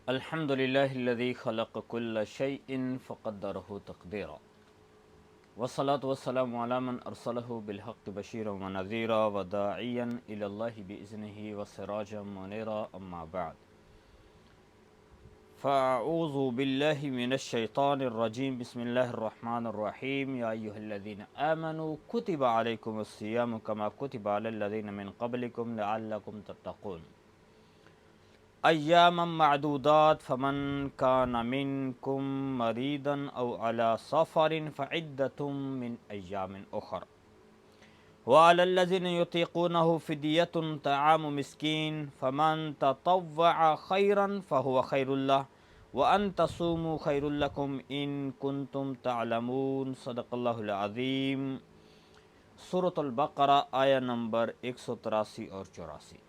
الحمد لله الذي خلق كل شيء فقدره تقديرا والصلاة والسلام على من أرسله بالحق بشيرا ونذيرا وداعيا إلى الله بإذنه وسراجا منيرا أما بعد فأعوذ بالله من الشيطان الرجيم بسم الله الرحمن الرحيم يا أيها الذين آمنوا كتب عليكم الصيام كما كتب على الذين من قبلكم لعلكم تتقون ایاما معدودات فمن کان منکم مریضا او علی سفر فعدۃ من ایام اخر وعلی الذین یطیقونہ فدیۃ طعام مسکین فمن تطوع خیرا فهو خیر لہ وان تصوموا خیر لکم ان کنتم تعلمون صدق اللہ العظیم۔ سورۃ البقرہ آیہ نمبر 183 اور 84۔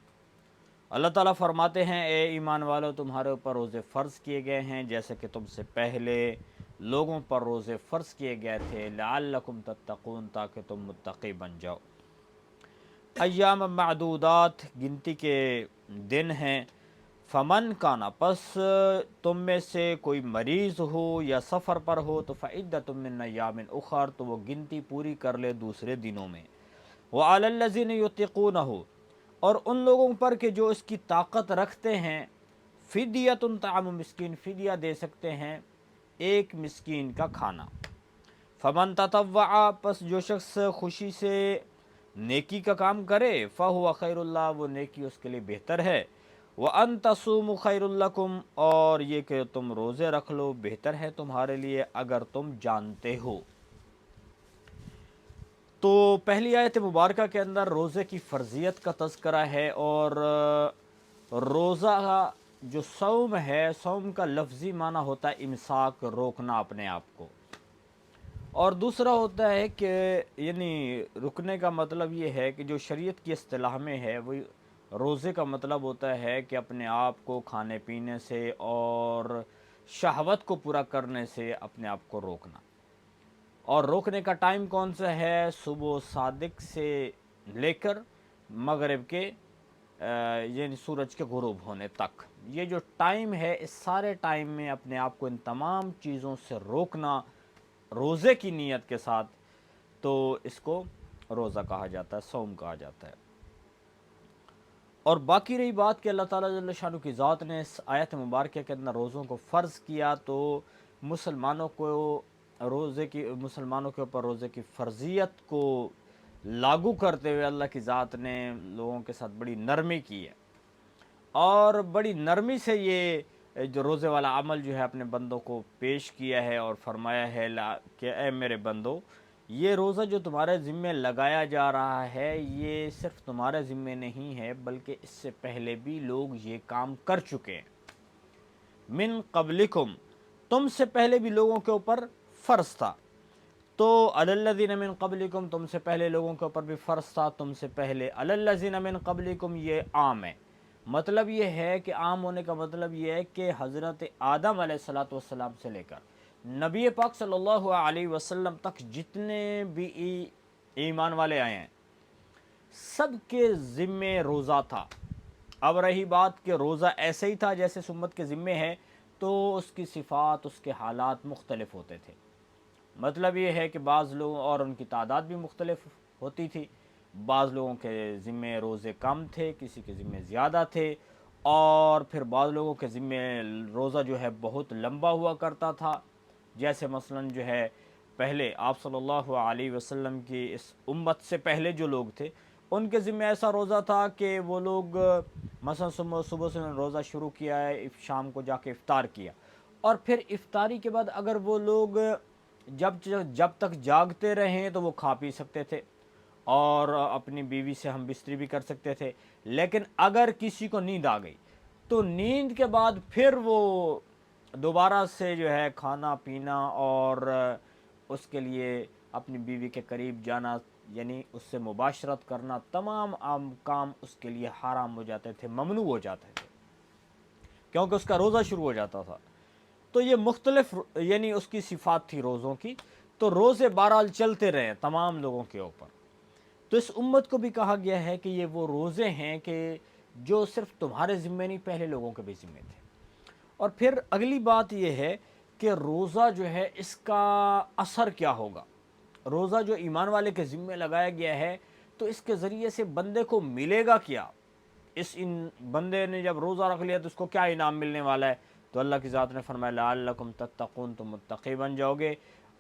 اللہ تعالیٰ فرماتے ہیں اے ایمان والو تمہارے اوپر روزے فرض کیے گئے ہیں جیسے کہ تم سے پہلے لوگوں پر روزے فرض کیے گئے تھے لعلکم تتقون تاکہ تم متقی بن جاؤ۔ ایام معدودات گنتی کے دن ہیں، فمن کانا پس تم میں سے کوئی مریض ہو یا سفر پر ہو تو فعدۃ من ایام اخر تو وہ گنتی پوری کر لے دوسرے دنوں میں۔ وعلی الذین یطیقونہ اور ان لوگوں پر کہ جو اس کی طاقت رکھتے ہیں فدیۃ طعام مسکین فدیہ دے سکتے ہیں ایک مسکین کا کھانا۔ فمن تطوع پس جو شخص خوشی سے نیکی کا کام کرے فہو خیر اللہ وہ نیکی اس کے لیے بہتر ہے۔ وان تصوموا خیر لکم اور یہ کہ تم روزے رکھ لو بہتر ہے تمہارے لیے اگر تم جانتے ہو۔ تو پہلی آیت مبارکہ کے اندر روزے کی فرضیت کا تذکرہ ہے، اور روزہ جو صوم ہے، صوم کا لفظی معنی ہوتا ہے امساک، روکنا اپنے آپ کو، اور دوسرا ہوتا ہے کہ یعنی رکنے کا مطلب یہ ہے کہ جو شریعت کی اصطلاح میں ہے وہ روزے کا مطلب ہوتا ہے کہ اپنے آپ کو کھانے پینے سے اور شہوت کو پورا کرنے سے اپنے آپ کو روکنا۔ اور روکنے کا ٹائم کون سا ہے؟ صبح صادق سے لے کر مغرب کے یعنی سورج کے غروب ہونے تک، یہ جو ٹائم ہے اس سارے ٹائم میں اپنے آپ کو ان تمام چیزوں سے روکنا روزے کی نیت کے ساتھ، تو اس کو روزہ کہا جاتا ہے، صوم کہا جاتا ہے۔ اور باقی رہی بات کہ اللہ تعالیٰ جل شانہ کی ذات نے اس آیت مبارکہ کے اندر روزوں کو فرض کیا، تو مسلمانوں کے اوپر روزے کی فرضیت کو لاگو کرتے ہوئے اللہ کی ذات نے لوگوں کے ساتھ بڑی نرمی کی ہے، اور بڑی نرمی سے یہ جو روزے والا عمل جو ہے اپنے بندوں کو پیش کیا ہے، اور فرمایا ہے کہ اے میرے بندو یہ روزہ جو تمہارے ذمے لگایا جا رہا ہے یہ صرف تمہارے ذمے نہیں ہے بلکہ اس سے پہلے بھی لوگ یہ کام کر چکے ہیں۔ من قبلکم تم سے پہلے بھی لوگوں کے اوپر فرض تھا، تو علی الذین من قبلکم تم سے پہلے لوگوں کے اوپر بھی فرض تھا، تم سے پہلے علی الذین من قبلکم یہ عام ہے، مطلب یہ ہے کہ عام ہونے کا مطلب یہ ہے کہ حضرت آدم علیہ السلام سے لے کر نبی پاک صلی اللہ علیہ وسلم تک جتنے بھی ایمان والے آئے ہیں سب کے ذمے روزہ تھا۔ اب رہی بات کہ روزہ ایسے ہی تھا جیسے سمت کے ذمے ہے، تو اس کی صفات اس کے حالات مختلف ہوتے تھے، مطلب یہ ہے کہ بعض لوگوں اور ان کی تعداد بھی مختلف ہوتی تھی، بعض لوگوں کے ذمے روزے کم تھے، کسی کے ذمے زیادہ تھے، اور پھر بعض لوگوں کے ذمے روزہ جو ہے بہت لمبا ہوا کرتا تھا، جیسے مثلاً جو ہے پہلے آپ صلی اللہ علیہ وسلم کی اس امت سے پہلے جو لوگ تھے ان کے ذمہ ایسا روزہ تھا کہ وہ لوگ مثلا صبح سے روزہ شروع کیا ہے، شام کو جا کے افطار کیا، اور پھر افطاری کے بعد اگر وہ لوگ جب تک جاگتے رہیں تو وہ کھا پی سکتے تھے اور اپنی بیوی سے ہم بستری بھی کر سکتے تھے، لیکن اگر کسی کو نیند آ گئی تو نیند کے بعد پھر وہ دوبارہ سے جو ہے کھانا پینا اور اس کے لیے اپنی بیوی کے قریب جانا یعنی اس سے مباشرت کرنا، تمام کام اس کے لیے حرام ہو جاتے تھے، ممنوع ہو جاتے تھے، کیونکہ اس کا روزہ شروع ہو جاتا تھا۔ تو یہ مختلف یعنی اس کی صفات تھی روزوں کی، تو روزے بہرحال چلتے رہے تمام لوگوں کے اوپر۔ تو اس امت کو بھی کہا گیا ہے کہ یہ وہ روزے ہیں کہ جو صرف تمہارے ذمے نہیں، پہلے لوگوں کے بھی ذمے تھے، اور پھر اگلی بات یہ ہے کہ روزہ جو ہے اس کا اثر کیا ہوگا. روزہ جو ایمان والے کے ذمے لگایا گیا ہے تو اس کے ذریعے سے بندے کو ملے گا کیا. بندے نے جب روزہ رکھ لیا تو اس کو کیا انعام ملنے والا ہے. تو اللہ کی ذات نے فرمایا لعلکم تتقون، تم متقی بن جاؤ گے.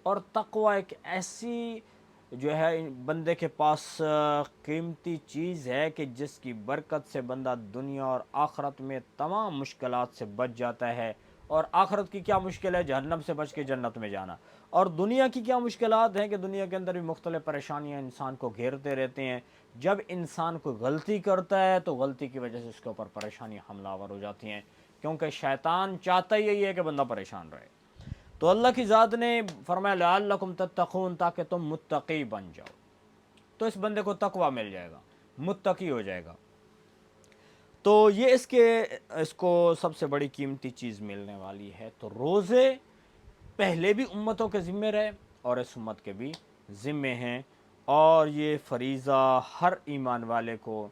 اور تقوی ایک ایسی جو ہے بندے کے پاس قیمتی چیز ہے کہ جس کی برکت سے بندہ دنیا اور آخرت میں تمام مشکلات سے بچ جاتا ہے. اور آخرت کی کیا مشکل ہے؟ جہنم سے بچ کے جنت میں جانا. اور دنیا کی کیا مشکلات ہیں کہ دنیا کے اندر بھی مختلف پریشانیاں انسان کو گھیرتے رہتے ہیں. جب انسان کوئی غلطی کرتا ہے تو غلطی کی وجہ سے اس کے اوپر پریشانی حملہ آور ہو جاتی ہیں، کیونکہ شیطان چاہتا ہی یہی ہے کہ بندہ پریشان رہے. تو اللہ کی ذات نے فرمایا لعلکم تتقون، تاکہ تم متقی بن جاؤ. تو اس بندے کو تقوی مل جائے گا، متقی ہو جائے گا. تو یہ اس کو سب سے بڑی قیمتی چیز ملنے والی ہے. تو روزے پہلے بھی امتوں کے ذمے رہے اور اس امت کے بھی ذمے ہیں، اور یہ فریضہ ہر ایمان والے کو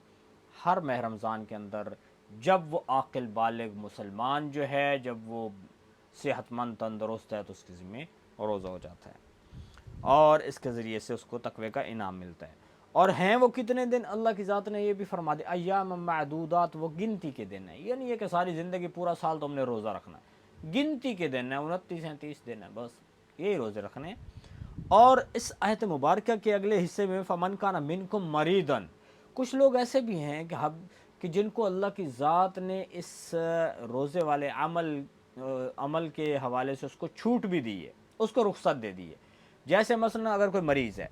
ہر ماہ رمضان کے اندر جب وہ عاقل بالغ مسلمان جو ہے، جب وہ صحت مند تندرست ہے تو اس کے ذمے روزہ ہو جاتا ہے، اور اس کے ذریعے سے اس کو تقوی کا انعام ملتا ہے. اور ہیں وہ کتنے دن؟ اللہ کی ذات نے یہ بھی فرما دیا ایام معدودات، وہ گنتی کے دن ہیں. یہ نہیں ہے کہ ساری زندگی پورا سال تم نے روزہ رکھنا ہے، گنتی کے دن ہیں، 29-30 دن ہیں، بس یہی روزے رکھنے ہیں. اور اس آیت مبارکہ کے اگلے حصے میں فمن کان منکم مریضن، کچھ لوگ ایسے بھی ہیں کہ جن کو اللہ کی ذات نے اس روزے والے عمل کے حوالے سے اس کو چھوٹ بھی دی ہے، اس کو رخصت دے دی ہے. جیسے مثلا اگر کوئی مریض ہے،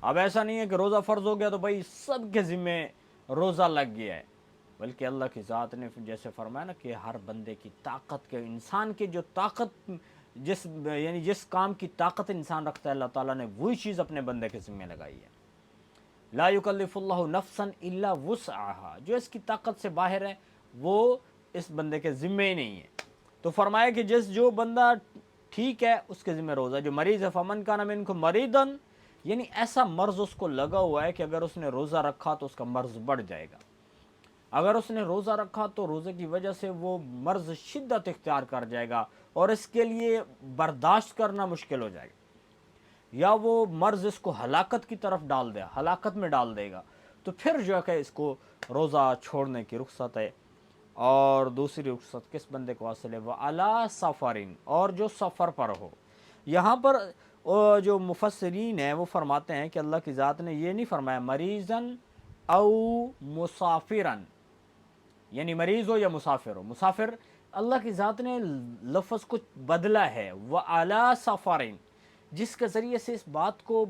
اب ایسا نہیں ہے کہ روزہ فرض ہو گیا تو بھائی سب کے ذمے روزہ لگ گیا ہے، بلکہ اللہ کی ذات نے جیسے فرمایا نا کہ ہر بندے کی طاقت کے، انسان کی جو طاقت جس کام کی طاقت انسان رکھتا ہے اللہ تعالیٰ نے وہی چیز اپنے بندے کے ذمے لگائی ہے. لا یکلف اللہ نفسا الا وسعها، جو اس کی طاقت سے باہر ہے وہ اس بندے کے ذمے ہی نہیں ہے. تو فرمایا کہ جو بندہ ٹھیک ہے اس کے ذمہ روزہ، جو مریض ہے فمن کان منکم مریضا، یعنی ایسا مرض اس کو لگا ہوا ہے کہ اگر اس نے روزہ رکھا تو اس کا مرض بڑھ جائے گا. اگر اس نے روزہ رکھا تو روزے کی وجہ سے وہ مرض شدت اختیار کر جائے گا اور اس کے لیے برداشت کرنا مشکل ہو جائے گا، یا وہ مرض اس کو ہلاکت کی طرف ہلاکت میں ڈال دے گا. تو پھر جو ہے کہ اس کو روزہ چھوڑنے کی رخصت ہے. اور دوسری رخصت کس بندے کو حاصل ہے؟ وَعَلَىٰ سَفَرٍ، اور جو سفر پر ہو. یہاں پر جو مفسرین ہیں وہ فرماتے ہیں کہ اللہ کی ذات نے یہ نہیں فرمایا مریضاً او مسافراً، یعنی مریض ہو یا مسافر ہو. مسافر اللہ کی ذات نے لفظ کو بدلا ہے وَعَلَىٰ سَفَرٍ، جس کے ذریعے سے اس بات کو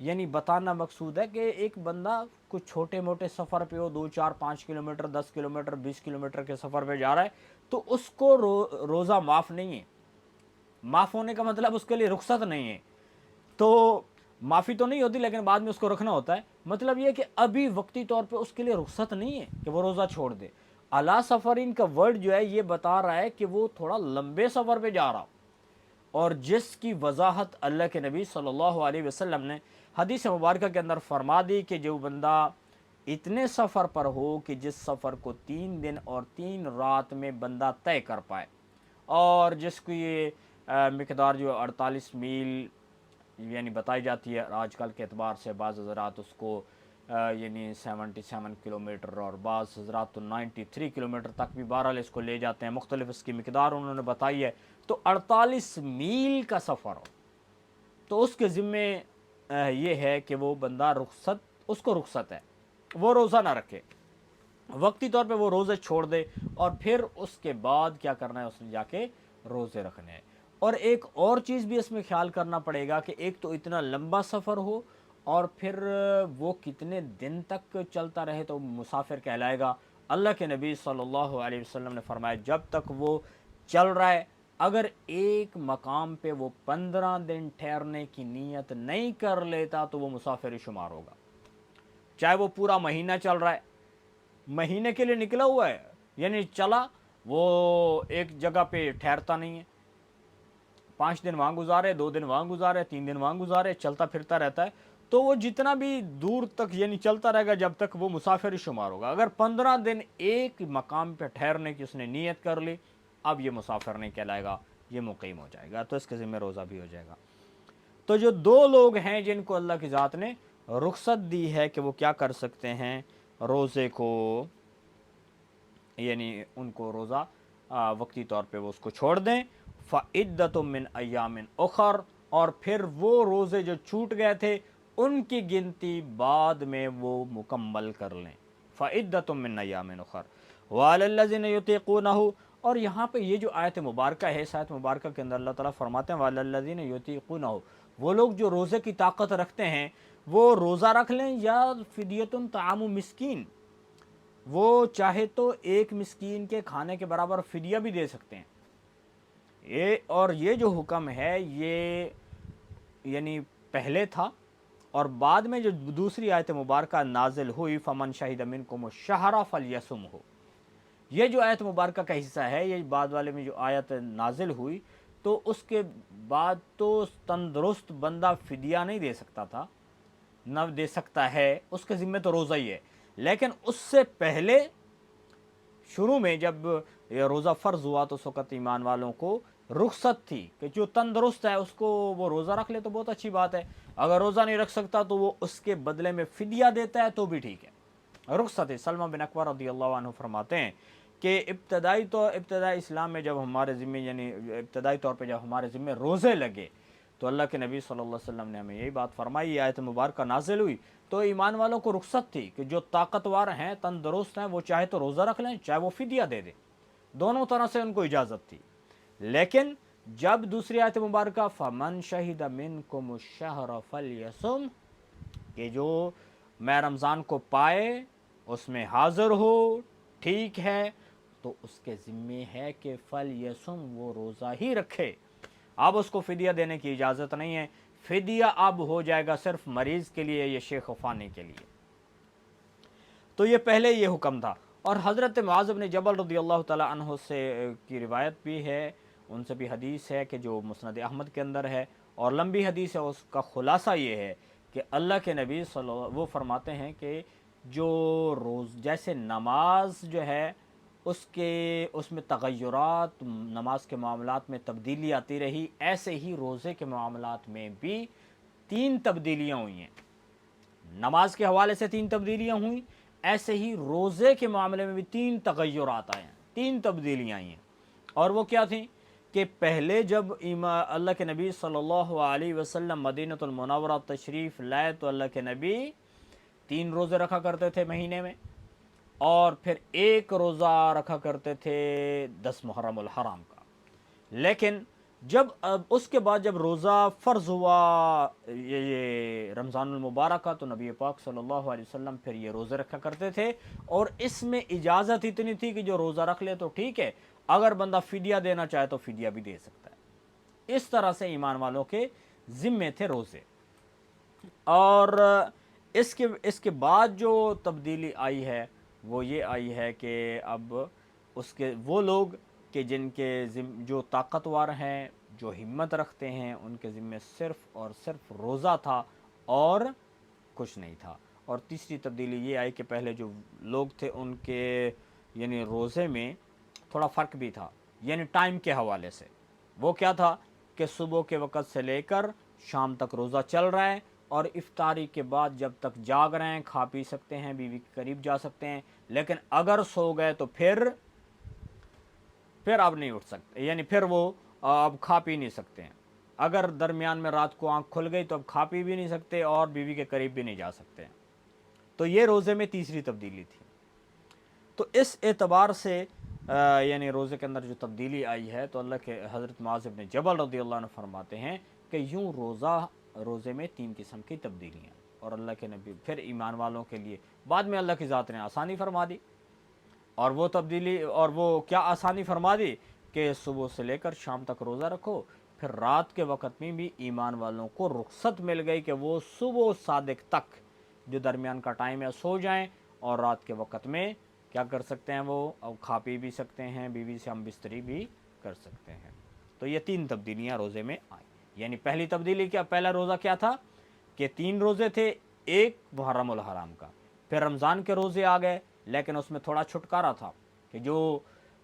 یعنی بتانا مقصود ہے کہ ایک بندہ کچھ چھوٹے موٹے سفر پہ ہو، 2-4-5 کلومیٹر، 10 کلومیٹر، 20 کلومیٹر کے سفر پہ جا رہا ہے تو اس کو روزہ معاف نہیں ہے. معاف ہونے کا مطلب اس کے لیے رخصت نہیں ہے. تو معافی تو نہیں ہوتی لیکن بعد میں اس کو رکھنا ہوتا ہے. مطلب یہ کہ ابھی وقتی طور پہ اس کے لیے رخصت نہیں ہے کہ وہ روزہ چھوڑ دے. اعلیٰ سفرین کا ورڈ جو ہے یہ بتا رہا ہے کہ وہ تھوڑا لمبے سفر پہ جا رہا، اور جس کی وضاحت اللہ کے نبی صلی اللہ علیہ وسلم نے حدیث مبارکہ کے اندر فرما دی کہ جو بندہ اتنے سفر پر ہو کہ جس سفر کو 3 دن اور 3 رات میں بندہ طے کر پائے، اور جس کو یہ مقدار جو 48 میل یعنی بتائی جاتی ہے آج کل کے اعتبار سے، بعض حضرات اس کو یعنی 77 کلومیٹر اور بعض حضرات تو 93 کلومیٹر تک بھی بہرحال اس کو لے جاتے ہیں، مختلف اس کی مقدار انہوں نے بتائی ہے. تو 48 میل کا سفر ہو تو اس کے ذمے یہ ہے کہ وہ بندہ اس کو رخصت ہے، وہ روزہ نہ رکھے، وقتی طور پہ وہ روزے چھوڑ دے، اور پھر اس کے بعد کیا کرنا ہے؟ اس نے جا کے روزے رکھنے ہیں. اور ایک اور چیز بھی اس میں خیال کرنا پڑے گا کہ ایک تو اتنا لمبا سفر ہو اور پھر وہ کتنے دن تک چلتا رہے تو مسافر کہلائے گا. اللہ کے نبی صلی اللہ علیہ وسلم نے فرمایا جب تک وہ چل رہا ہے، اگر ایک مقام پہ وہ 15 دن ٹھہرنے کی نیت نہیں کر لیتا تو وہ مسافر شمار ہوگا. چاہے وہ پورا مہینہ چل رہا ہے، مہینے کے لیے نکلا ہوا ہے، یعنی چلا وہ ایک جگہ پہ ٹھہرتا نہیں ہے، 5 دن وہاں گزارے، 2 دن وہاں گزارے، 3 دن وہاں گزارے، چلتا پھرتا رہتا ہے، تو وہ جتنا بھی دور تک یعنی چلتا رہے گا جب تک وہ مسافر شمار ہوگا. اگر 15 دن ایک مقام پہ ٹھہرنے کی اس نے نیت کر لی اب یہ مسافر نہیں کہلائے گا، یہ مقیم ہو جائے گا، تو اس کے ذمہ روزہ بھی ہو جائے گا۔ تو جو دو لوگ ہیں جن کو اللہ کی ذات نے رخصت دی ہے کہ وہ کیا کر سکتے ہیں، روزے کو، یعنی ان کو روزہ وقتی طور پہ وہ اس کو چھوڑ دیں، فعدۃ من ایام اخر، اور پھر وہ روزے جو چھوٹ گئے تھے ان کی گنتی بعد میں وہ مکمل کر لیں، فعدۃ من ایام اخر وعلی الذین یطیقونہ۔ اور یہاں پہ یہ جو آیت مبارکہ ہے، اس آیت مبارکہ کے اندر اللہ تعالیٰ فرماتے ہیں وعلی الذین یطیقونہ، وہ لوگ جو روزے کی طاقت رکھتے ہیں وہ روزہ رکھ لیں، یا فدیۃ طعام مسکین، وہ چاہے تو ایک مسکین کے کھانے کے برابر فدیہ بھی دے سکتے ہیں۔ اور یہ جو حکم ہے یہ یعنی پہلے تھا، اور بعد میں جو دوسری آیت مبارکہ نازل ہوئی فمن شہد منکم الشہر فلیصمہ، یہ جو آیت مبارکہ کا حصہ ہے، یہ بعد والے میں جو آیت نازل ہوئی، تو اس کے بعد تو تندرست بندہ فدیہ نہیں دے سکتا تھا، نہ دے سکتا ہے، اس کے ذمہ تو روزہ ہی ہے، لیکن اس سے پہلے شروع میں جب یہ روزہ فرض ہوا تو اس وقت ایمان والوں کو رخصت تھی کہ جو تندرست ہے اس کو وہ روزہ رکھ لے تو بہت اچھی بات ہے، اگر روزہ نہیں رکھ سکتا تو وہ اس کے بدلے میں فدیہ دیتا ہے تو بھی ٹھیک ہے، رخصت ہے۔ سلمہ بن اکوع رضی اللہ عنہ فرماتے ہیں کہ ابتدائی اسلام میں جب ہمارے ذمہ، یعنی ابتدائی طور پہ جب ہمارے ذمہ روزے لگے تو اللہ کے نبی صلی اللہ علیہ وسلم نے ہمیں یہی بات فرمائی، یہ آیت مبارکہ نازل ہوئی تو ایمان والوں کو رخصت تھی کہ جو طاقتور ہیں، تندرست ہیں، وہ چاہے تو روزہ رکھ لیں، چاہے وہ فدیہ دے دیں، دونوں طرح سے ان کو اجازت تھی۔ لیکن جب دوسری آیت مبارکہ فمن شہد منکم الشہر فلیصم، کہ جو میں رمضان کو پائے اس میں حاضر ہو، ٹھیک ہے، تو اس کے ذمہ ہے کہ فلیصم، وہ روزہ ہی رکھے، اب اس کو فدیہ دینے کی اجازت نہیں ہے، فدیہ اب ہو جائے گا صرف مریض کے لیے، یہ شیخ و فانی کے لیے۔ تو یہ پہلے یہ حکم تھا، اور حضرت معاذ بن جبل رضی اللہ تعالی عنہ سے کی روایت بھی ہے، ان سے بھی حدیث ہے کہ جو مسند احمد کے اندر ہے، اور لمبی حدیث ہے، اس کا خلاصہ یہ ہے کہ اللہ کے نبی وہ فرماتے ہیں کہ جو جیسے نماز جو ہے اس میں تغیرات، نماز کے معاملات میں تبدیلی آتی رہی، ایسے ہی روزے کے معاملات میں بھی 3 تبدیلیاں ہوئی ہیں، نماز کے حوالے سے 3 تبدیلیاں ہوئیں، ایسے ہی روزے کے معاملے میں بھی 3 تغیرات آئے ہیں، 3 تبدیلیاں آئی ہیں، اور وہ کیا تھیں کہ پہلے جب اللہ کے نبی صلی اللہ علیہ وسلم مدینہ المنورہ تشریف لائے تو اللہ کے نبی 3 روزے رکھا کرتے تھے مہینے میں، اور پھر 1 روزہ رکھا کرتے تھے 10 محرم الحرام کا۔ لیکن جب اس کے بعد جب روزہ فرض ہوا یہ رمضان المبارک کا، تو نبی پاک صلی اللہ علیہ وسلم پھر یہ روزے رکھا کرتے تھے، اور اس میں اجازت اتنی تھی کہ جو روزہ رکھ لے تو ٹھیک ہے، اگر بندہ فدیہ دینا چاہے تو فدیہ بھی دے سکتا ہے۔ اس طرح سے ایمان والوں کے ذمے تھے روزے۔ اور اس کے بعد جو تبدیلی آئی ہے وہ یہ آئی ہے کہ اب وہ لوگ کہ جن کے جو طاقتور ہیں، جو ہمت رکھتے ہیں، ان کے ذمے صرف اور صرف روزہ تھا اور کچھ نہیں تھا۔ اور تیسری تبدیلی یہ آئی کہ پہلے جو لوگ تھے ان کے یعنی روزے میں تھوڑا فرق بھی تھا، یعنی ٹائم کے حوالے سے۔ وہ کیا تھا کہ صبح کے وقت سے لے کر شام تک روزہ چل رہا ہے، اور افطاری کے بعد جب تک جاگ رہے ہیں کھا پی سکتے ہیں، بیوی کے قریب جا سکتے ہیں، لیکن اگر سو گئے تو پھر اب نہیں اٹھ سکتے، یعنی پھر وہ اب کھا پی نہیں سکتے ہیں، اگر درمیان میں رات کو آنکھ کھل گئی تو اب کھا پی بھی نہیں سکتے اور بیوی کے قریب بھی نہیں جا سکتے ہیں۔ تو یہ روزے میں تیسری تبدیلی تھی۔ تو اس اعتبار سے یعنی روزے کے اندر جو تبدیلی آئی ہے، تو اللہ کے حضرت معاذ بن جبل رضی اللہ عنہ فرماتے ہیں کہ یوں روزے میں 3 قسم کی تبدیلیاں، اور اللہ کے نبی پھر ایمان والوں کے لیے بعد میں اللہ کی ذات نے آسانی فرما دی، اور وہ تبدیلی اور وہ کیا آسانی فرما دی کہ صبح سے لے کر شام تک روزہ رکھو، پھر رات کے وقت میں بھی ایمان والوں کو رخصت مل گئی کہ وہ صبح صادق تک جو درمیان کا ٹائم ہے سو جائیں، اور رات کے وقت میں کیا کر سکتے ہیں، وہ کھا پی بھی سکتے ہیں، بیوی سے ہم بستری بھی کر سکتے ہیں۔ تو یہ 3 تبدیلیاں روزے میں آئیں۔ یعنی پہلی تبدیلی کیا، پہلا روزہ کیا تھا کہ 3 روزے تھے، 1 محرم الحرام کا، پھر رمضان کے روزے آ گئے، لیکن اس میں تھوڑا چھٹکارا تھا کہ جو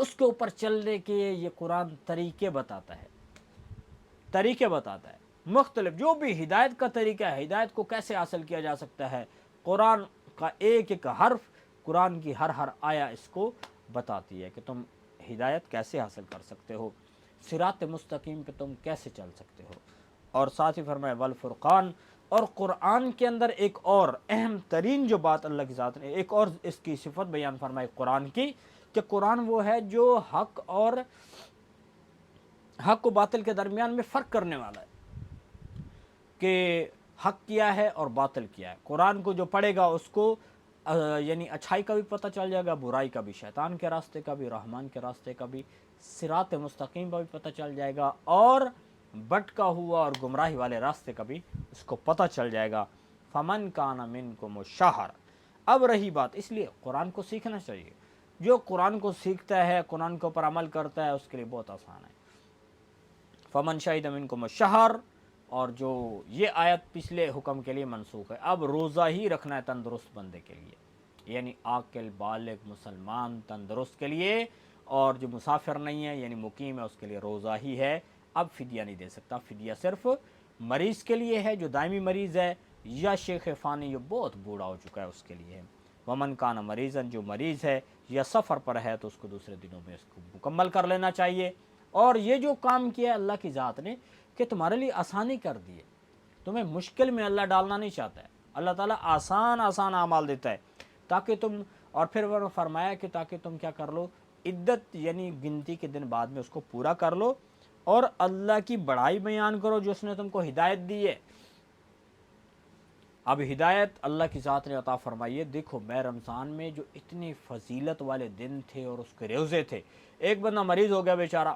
اس کے اوپر چلنے کے یہ قرآن طریقے بتاتا ہے، طریقے بتاتا ہے مختلف، جو بھی ہدایت کا طریقہ ہے، ہدایت کو کیسے حاصل کیا جا سکتا ہے، قرآن کا ایک ایک حرف، قرآن کی ہر آیا اس کو بتاتی ہے کہ تم ہدایت کیسے حاصل کر سکتے ہو، صراط مستقیم پہ تم کیسے چل سکتے ہو۔ اور ساتھ ہی فرمائے والفرقان، اور قرآن کے اندر ایک اور اہم ترین جو بات اللہ کی ذات نے ایک اور اس کی صفت بیان فرمائی قرآن کی، کہ قرآن وہ ہے جو حق و باطل کے درمیان میں فرق کرنے والا ہے، کہ حق کیا ہے اور باطل کیا ہے۔ قرآن کو جو پڑھے گا اس کو یعنی اچھائی کا بھی پتہ چل جائے گا، برائی کا بھی، شیطان کے راستے کا بھی، رحمان کے راستے کا بھی، صراط مستقیم کا بھی پتہ چل جائے گا، اور بٹکا ہوا اور گمراہی والے راستے کا بھی اس کو پتہ چل جائے گا۔ فمن کان منکم الشہر، اب رہی بات، اس لیے قرآن کو سیکھنا چاہیے، جو قرآن کو سیکھتا ہے، قرآن کے اوپر عمل کرتا ہے، اس کے لیے بہت آسان ہے۔ فمن شہد منکم الشہر، اور جو یہ آیت پچھلے حکم کے لیے منسوخ ہے، اب روزہ ہی رکھنا ہے تندرست بندے کے لیے، یعنی عاقل بالغ مسلمان تندرست کے لیے، اور جو مسافر نہیں ہے یعنی مقیم ہے اس کے لیے روزہ ہی ہے، اب فدیہ نہیں دے سکتا، فدیہ صرف مریض کے لیے ہے جو دائمی مریض ہے، یا شیخ فانی جو بہت بوڑھا ہو چکا ہے اس کے لیے ہے۔ ومن کان مریضن، جو مریض ہے یا سفر پر ہے تو اس کو دوسرے دنوں میں اس کو مکمل کر لینا چاہیے۔ اور یہ جو کام کیا ہے اللہ کی ذات نے کہ تمہارے لیے آسانی کر دی ہے، تمہیں مشکل میں اللہ ڈالنا نہیں چاہتا ہے، اللہ تعالیٰ آسان آسان اعمال دیتا ہے تاکہ تم، اور پھر وہ فرمایا کہ تاکہ تم کیا کر لو، عدت یعنی گنتی کے دن بعد میں اس کو پورا کر لو، اور اللہ کی بڑائی بیان کرو جو اس نے تم کو ہدایت دی ہے۔ اب ہدایت اللہ کی ذات نے عطا فرمائی ہے۔ دیکھو میں رمضان میں جو اتنی فضیلت والے دن تھے اور اس کے روزے تھے، ایک بندہ مریض ہو گیا بیچارہ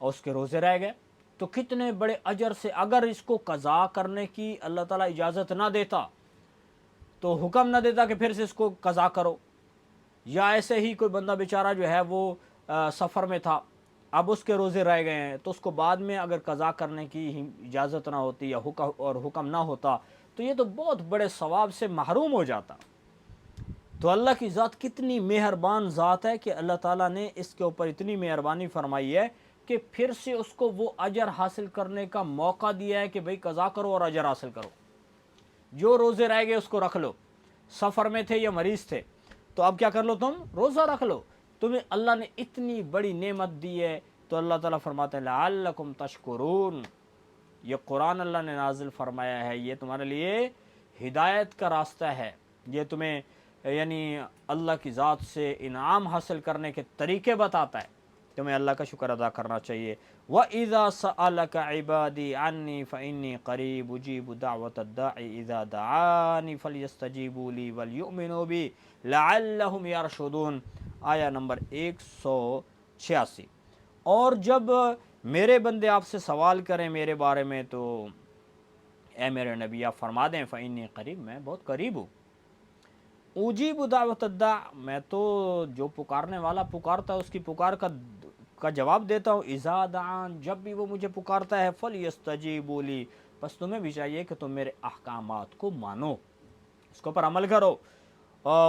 اور اس کے روزے رہ گئے، تو کتنے بڑے اجر سے، اگر اس کو قضا کرنے کی اللہ تعالیٰ اجازت نہ دیتا تو حکم نہ دیتا کہ پھر سے اس کو قضا کرو، یا ایسے ہی کوئی بندہ بیچارہ جو ہے وہ سفر میں تھا، اب اس کے روزے رہ گئے ہیں، تو اس کو بعد میں اگر قضا کرنے کی اجازت نہ ہوتی یا حکم نہ ہوتا تو یہ تو بہت بڑے ثواب سے محروم ہو جاتا۔ تو اللہ کی ذات کتنی مہربان ذات ہے کہ اللہ تعالیٰ نے اس کے اوپر اتنی مہربانی فرمائی ہے کہ پھر سے اس کو وہ اجر حاصل کرنے کا موقع دیا ہے کہ بھئی قضا کرو اور اجر حاصل کرو۔ جو روزے رہ گئے اس کو رکھ لو، سفر میں تھے یا مریض تھے تو اب کیا کر لو، تم روزہ رکھ لو، تمہیں اللہ نے اتنی بڑی نعمت دی ہے۔ تو اللہ تعالیٰ فرماتے ہیں لعلکم تشکرون، یہ قرآن اللہ نے نازل فرمایا ہے، یہ تمہارے لیے ہدایت کا راستہ ہے، یہ تمہیں یعنی اللہ کی ذات سے انعام حاصل کرنے کے طریقے بتاتا ہے، تمہیں اللہ کا شکر ادا کرنا چاہیے۔ وَإِذَا سَأَلَكَ عِبَادِي عَنِّي فَإِنِّي قَرِيبٌ أُجِيبُ دَعْوَةَ الدَّاعِ إِذَا دَعَانِ فَلْيَسْتَجِيبُوا لِي وَلْيُؤْمِنُوا بِي لَعَلَّهُمْ يَرْشُدُونَ، آیا نمبر 186۔ اور جب میرے بندے آپ سے سوال کریں میرے بارے میں تو اے میرے نبی آپ فرما دیں فَإِنِّي قریب، میں بہت قریب ہوں، اجیب دعوت الداع، میں تو جو پکارنے والا پکارتا ہے اس کی پکار کا جواب دیتا ہوں، اذا دعان، جب بھی وہ مجھے پکارتا ہے، فلیستجیبوا لی، بس تمہیں بھی چاہیے کہ تم میرے احکامات کو مانو، اس کے اوپر عمل کرو،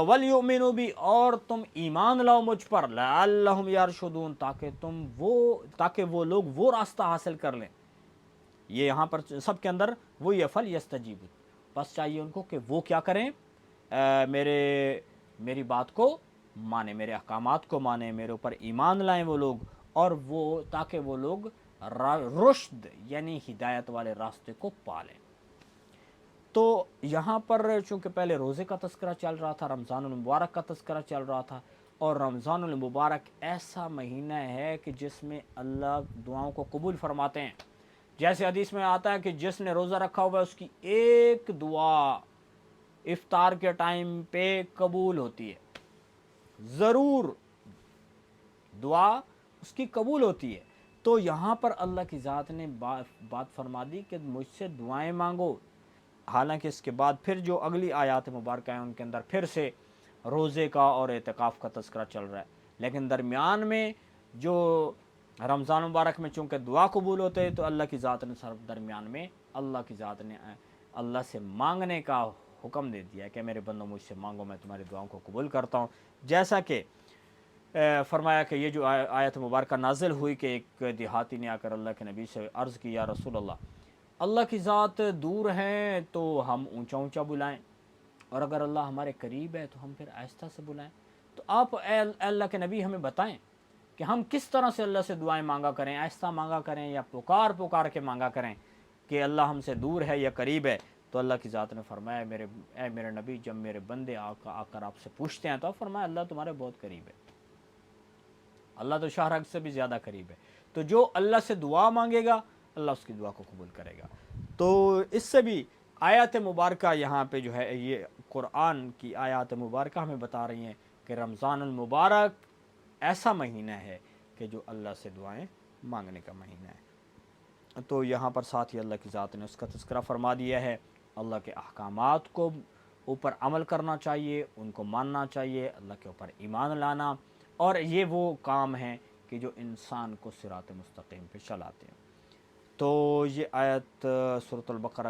ولیؤمنوا بی، اور تم ایمان لاؤ مجھ پر، لعلہم یرشدون، تاکہ وہ لوگ وہ راستہ حاصل کر لیں۔ یہ یہاں پر سب کے اندر وہی ہے، فلیستجیبوا، بس چاہیے ان کو کہ وہ کیا کریں، میری بات کو مانیں، میرے احکامات کو مانیں، میرے اوپر ایمان لائیں وہ لوگ، اور وہ تاکہ وہ لوگ رشد یعنی ہدایت والے راستے کو پالیں۔ تو یہاں پر چونکہ پہلے روزے کا تذکرہ چل رہا تھا، رمضان المبارک کا تذکرہ چل رہا تھا، اور رمضان المبارک ایسا مہینہ ہے کہ جس میں اللہ دعاؤں کو قبول فرماتے ہیں، جیسے حدیث میں آتا ہے کہ جس نے روزہ رکھا ہوا ہے اس کی ایک دعا افطار کے ٹائم پہ قبول ہوتی ہے، ضرور دعا اس کی قبول ہوتی ہے۔ تو یہاں پر اللہ کی ذات نے بات فرما دی کہ مجھ سے دعائیں مانگو، حالانکہ اس کے بعد پھر جو اگلی آیات مبارکہ ہیں ان کے اندر پھر سے روزے کا اور اعتکاف کا تذکرہ چل رہا ہے، لیکن درمیان میں جو رمضان مبارک میں چونکہ دعا قبول ہوتے ہیں تو اللہ کی ذات نے صرف درمیان میں اللہ کی ذات نے اللہ سے مانگنے کا حکم دے دیا ہے کہ میرے بندوں مجھ سے مانگو، میں تمہاری دعاؤں کو قبول کرتا ہوں، جیسا کہ فرمایا کہ یہ جو آیت مبارکہ نازل ہوئی کہ ایک دیہاتی نے آ کر اللہ کے نبی سے عرض کی، یا رسول اللہ کی ذات دور ہیں تو ہم اونچا اونچا بلائیں، اور اگر اللہ ہمارے قریب ہے تو ہم پھر آہستہ سے بلائیں۔ تو آپ اے اللہ کے نبی ہمیں بتائیں کہ ہم کس طرح سے اللہ سے دعائیں مانگا کریں، آہستہ مانگا کریں یا پکار پکار کے مانگا کریں کہ اللہ ہم سے دور ہے یا قریب ہے؟ تو اللہ کی ذات نے فرمایا، اے میرے نبی، جب میرے بندے آ کر آپ سے پوچھتے ہیں تو آپ فرمایا اللہ تمہارے بہت قریب ہے، اللہ تو شاہرگ سے بھی زیادہ قریب ہے۔ تو جو اللہ سے دعا مانگے گا اللہ اس کی دعا کو قبول کرے گا۔ تو اس سے بھی آیات مبارکہ یہاں پہ جو ہے، یہ قرآن کی آیات مبارکہ ہمیں بتا رہی ہیں کہ رمضان المبارک ایسا مہینہ ہے کہ جو اللہ سے دعائیں مانگنے کا مہینہ ہے۔ تو یہاں پر ساتھ ہی اللہ کی ذات نے اس کا تذکرہ فرما دیا ہے، اللہ کے احکامات کو اوپر عمل کرنا چاہیے، ان کو ماننا چاہیے، اللہ کے اوپر ایمان لانا، اور یہ وہ کام ہیں کہ جو انسان کو صراط مستقیم پہ چلاتے ہیں۔ تو یہ آیت سورۃ البقرہ